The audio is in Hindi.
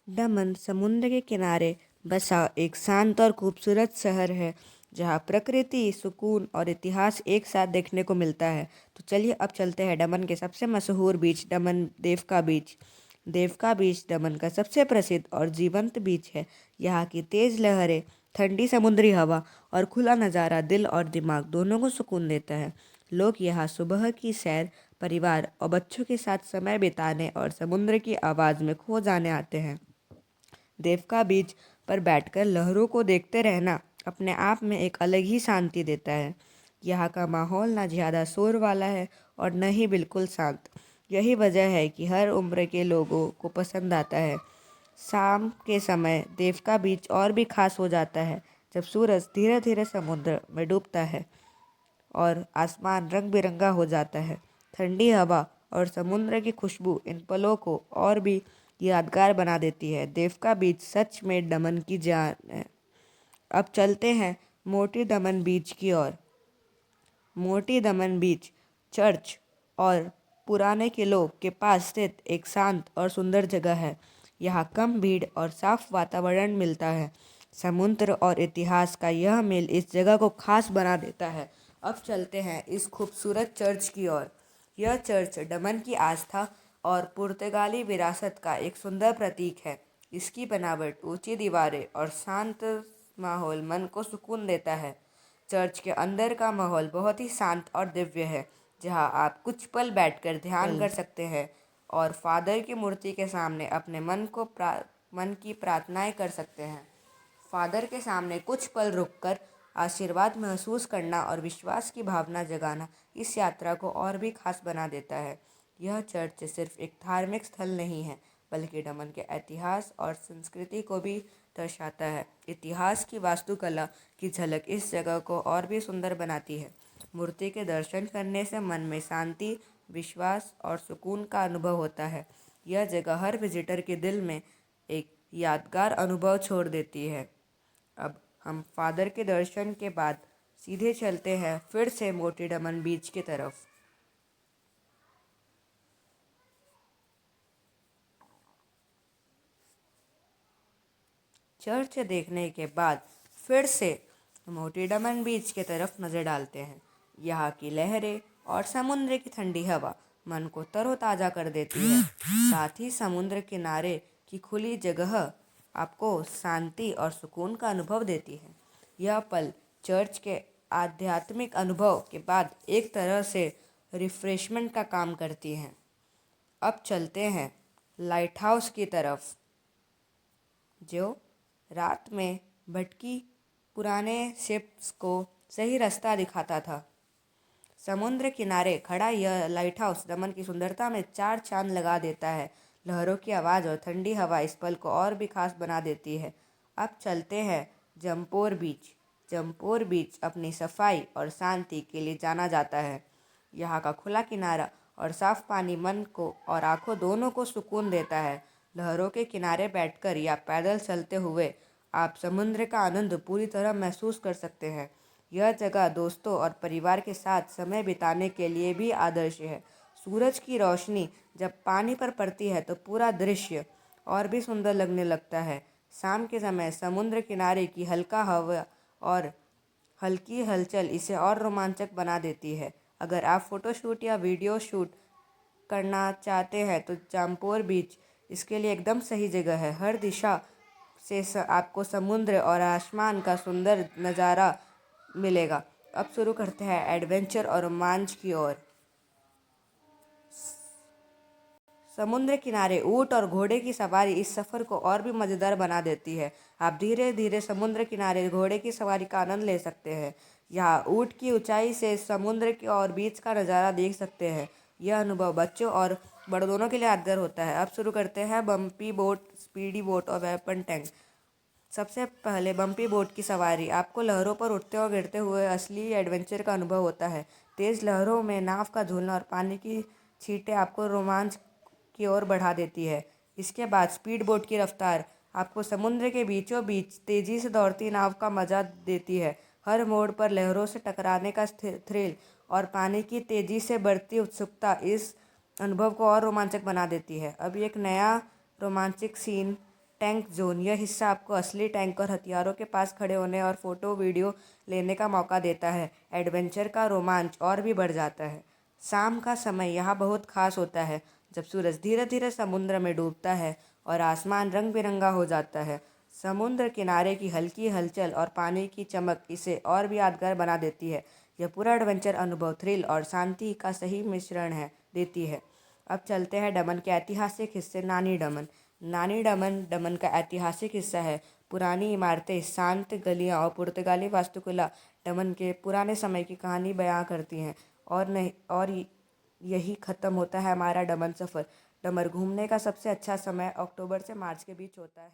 दमन समुद्र के किनारे बसा एक शांत और खूबसूरत शहर है जहाँ प्रकृति, सुकून और इतिहास एक साथ देखने को मिलता है। तो चलिए अब चलते हैं दमन के सबसे मशहूर बीच दमन देवका बीच। देवका बीच दमन का सबसे प्रसिद्ध और जीवंत बीच है। यहाँ की तेज लहरें, ठंडी समुद्री हवा और खुला नज़ारा दिल और दिमाग दोनों को सुकून देता है। लोग यहाँ सुबह की सैर, परिवार और बच्चों के साथ समय बिताने और समुद्र की आवाज़ में खो जाने आते हैं। देवका बीच पर बैठकर लहरों को देखते रहना अपने आप में एक अलग ही शांति देता है। यहाँ का माहौल ना ज़्यादा शोर वाला है और न ही बिल्कुल शांत। यही वजह है कि हर उम्र के लोगों को पसंद आता है। शाम के समय देवका बीच और भी खास हो जाता है जब सूरज धीरे धीरे समुद्र में डूबता है और आसमान रंग बिरंगा हो जाता है। ठंडी हवा और समुद्र की खुशबू इन पलों को और भी यादगार बना देती है। देवका बीच सच में दमन की जान है। अब चलते हैं मोटी दमन बीच की ओर। मोटी दमन बीच चर्च और पुराने किलों के पास स्थित एक शांत और सुंदर जगह है। यहाँ कम भीड़ और साफ वातावरण मिलता है। समुद्र और इतिहास का यह मेल इस जगह को खास बना देता है। अब चलते हैं इस खूबसूरत चर्च की ओर। यह चर्च दमन की आस्था और पुर्तगाली विरासत का एक सुंदर प्रतीक है। इसकी बनावट, ऊंची दीवारें और शांत माहौल मन को सुकून देता है। चर्च के अंदर का माहौल बहुत ही शांत और दिव्य है, जहां आप कुछ पल बैठकर ध्यान कर सकते हैं और फादर की मूर्ति के सामने अपने मन की प्रार्थनाएं कर सकते हैं। फादर के सामने कुछ पल रुककर आशीर्वाद महसूस करना और विश्वास की भावना जगाना इस यात्रा को और भी खास बना देता है। यह चर्च सिर्फ एक धार्मिक स्थल नहीं है, बल्कि दमन के इतिहास और संस्कृति को भी दर्शाता है। इतिहास की वास्तुकला की झलक इस जगह को और भी सुंदर बनाती है। मूर्ति के दर्शन करने से मन में शांति, विश्वास और सुकून का अनुभव होता है। यह जगह हर विजिटर के दिल में एक यादगार अनुभव छोड़ देती है। अब हम फादर के दर्शन के बाद सीधे चलते हैं फिर से मोटी दमन बीच की तरफ। चर्च देखने के बाद फिर से मोटी दमन बीच की तरफ नज़र डालते हैं। यहाँ की लहरें और समुद्र की ठंडी हवा मन को तरोताज़ा कर देती है। साथ ही समुद्र किनारे की खुली जगह आपको शांति और सुकून का अनुभव देती है। यह पल चर्च के आध्यात्मिक अनुभव के बाद एक तरह से रिफ्रेशमेंट का काम करती हैं। अब चलते हैं लाइट हाउस की तरफ, जो रात में भटकी पुराने शिप्स को सही रास्ता दिखाता था। समुद्र किनारे खड़ा यह लाइट हाउस दमन की सुंदरता में चार चांद लगा देता है। लहरों की आवाज़ और ठंडी हवा इस पल को और भी खास बना देती है। अब चलते हैं जमपोर बीच। जमपोर बीच अपनी सफाई और शांति के लिए जाना जाता है। यहाँ का खुला किनारा और साफ पानी मन को और आंखों दोनों को सुकून देता है। लहरों के किनारे बैठकर या पैदल चलते हुए आप समुद्र का आनंद पूरी तरह महसूस कर सकते हैं। यह जगह दोस्तों और परिवार के साथ समय बिताने के लिए भी आदर्श है। सूरज की रोशनी जब पानी पर पड़ती है तो पूरा दृश्य और भी सुंदर लगने लगता है। शाम के समय समुद्र किनारे की हल्का हवा और हल्की हलचल इसे और रोमांचक बना देती है। अगर आप फ़ोटोशूट या वीडियो शूट करना चाहते हैं तो जामपोर बीच इसके लिए एकदम सही जगह है। हर दिशा से आपको समुद्र और आसमान का सुंदर नज़ारा मिलेगा। अब शुरू करते हैं एडवेंचर और रोमांच की ओर। समुद्र किनारे ऊंट और घोड़े की सवारी इस सफ़र को और भी मज़ेदार बना देती है। आप धीरे धीरे समुद्र किनारे घोड़े की सवारी का आनंद ले सकते हैं। यहाँ ऊंट की ऊंचाई से समुद्र की और बीच का नज़ारा देख सकते हैं। यह अनुभव बच्चों और बड़ों दोनों के लिए यादगार होता है। अब शुरू करते हैं बम्पी बोट, स्पीडी बोट और वेपन टैंक। सबसे पहले बम्पी बोट की सवारी आपको लहरों पर उठते और गिरते हुए असली एडवेंचर का अनुभव होता है। तेज़ लहरों में नाव का झूलना और पानी की छींटें आपको रोमांच की ओर बढ़ा देती है। इसके बाद स्पीड बोट की रफ्तार आपको समुद्र के बीचों बीच तेज़ी से दौड़ती नाव का मज़ा देती है। हर मोड़ पर लहरों से टकराने का थ्रिल और पानी की तेज़ी से बढ़ती उत्सुकता इस अनुभव को और रोमांचक बना देती है। अब एक नया रोमांचक सीन टैंक जोन। यह हिस्सा आपको असली टैंक और हथियारों के पास खड़े होने और फोटो वीडियो लेने का मौका देता है। एडवेंचर का रोमांच और भी बढ़ जाता है। शाम का समय यहाँ बहुत खास होता है, जब सूरज धीरे धीरे समुद्र में डूबता है और आसमान रंग बिरंगा हो जाता है। समुद्र किनारे की हल्की हलचल और पानी की चमक इसे और भी यादगार बना देती है। यह पूरा एडवेंचर अनुभव थ्रिल और शांति का सही मिश्रण है देती है। अब चलते हैं दमन के ऐतिहासिक हिस्से नानी दमन। नानी दमन दमन का ऐतिहासिक हिस्सा है। पुरानी इमारतें, शांत गलियां और पुर्तगाली वास्तुकला दमन के पुराने समय की कहानी बयां करती हैं। और नहीं और यही ख़त्म होता है हमारा दमन सफ़र। दमन घूमने का सबसे अच्छा समय अक्टूबर से मार्च के बीच होता है।